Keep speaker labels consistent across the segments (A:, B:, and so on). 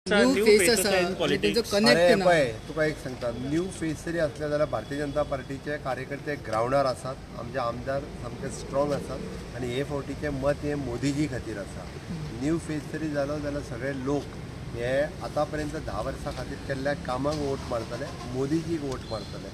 A: new face आसा आणि तेजो कनेक्ट ना
B: पळय तुका एक सांगता न्यू फेस जरी असले जाल्यार भारतीय जनता पार्टीचे कार्यकर्ते ग्राउंडार आसात आमचे आमदार सामके स्ट्रॉंग आसात आणि हे फावटीचे मत हे मोदीजी खातीर आसा न्यू फेस जरी जालो जाल्यार सगळे लोक हे आतापर्यंत 10 वर्सां खातीर केल्ल्या कामाक वोट मारतले मोदीजीक वोट मारतले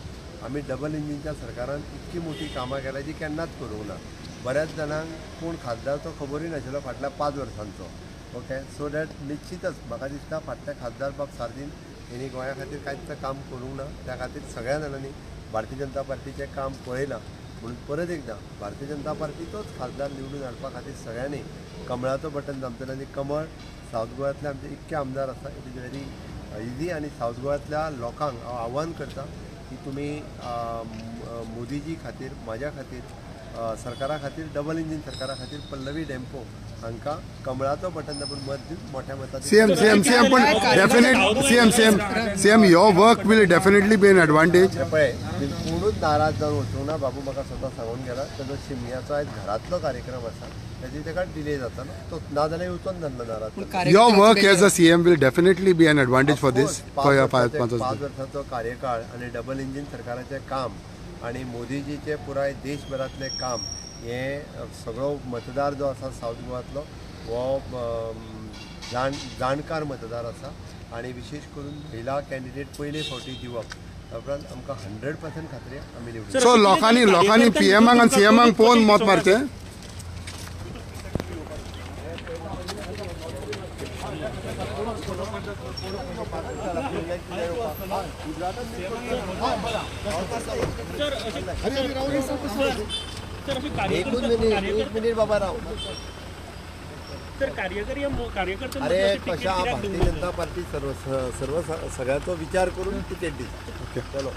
B: आमी डबल इंजिनच्या सरकारान इतकी मोठी कामां केल्या जी केन्नाच करूंक ना बऱ्याच जाणांक कोण खासदार तो खबरूय नाशिल्लो फाटल्या 5 वर्सांचो ओके सो डॅट निश्चितच म्हाका दिसता फाटल्या खासदार बाब सार्दीन हेणी गोंया खातीर कांयच काम करूंक ना त्या खातीर सगळ्या जाणांनी भारतीय जनता पार्टीचें काम पळयलां म्हणून परत एकदां भारतीय जनता पार्टीचोच खासदार निवडून हाडपा खातीर सगळ्यांनी कमळाचो बटन दामतले आनी कमळ सावथ गोव्यातले आमचे इतके आमदार आसा इट इज व्हेरी इजी आनी सावथ गोव्यातल्या लोकांक हांव आव्हान करता की तुमी मोदीजी खातीर म्हाज्या खातीर सरकारा खातीर डबल इंजिन सरकारा खातीर पल्लवी डेम्पो हांकां कमळाचो बटन दाबून मत दिवन मोठ्या मतान
C: सीएम पण definite CM your work will definitely be an advantage
B: पळय कोणूच नाराज जावन वचूंक ना बाबू म्हाका स्वता सांगून गेला तेजो शिमग्याचो आयज घरांतलो कार्यक्रम आसा तेजी ताका डिले जातालो तो ना जाल्यार वचून जाल्लो नाराज
C: your work as a CM will definitely be an advantage for this for your 5
B: वर्सांचो कार्यकाळ आणि डबल इंजिन सरकाराचें काम आणि मोदीजीचे पुराय देशभरातले काम हे सगळो मतदार जो आसा सावथ गोवातलो हो जाणकार मतदार आसा आणि विशेष करून महिला कॅन्डिडेट पयले फावटी दिवप उपरांत आमकां 100% खात्री आमी निवडून
C: सो लोकांनी पीएमाक आनी सीएमाक पळोवन मत मारचें
B: एक मिनिट बाबा राव अरे कशा भारतीय जनता पार्टी सर्व सगळ्याचो विचार करून तिकेट दिता चलो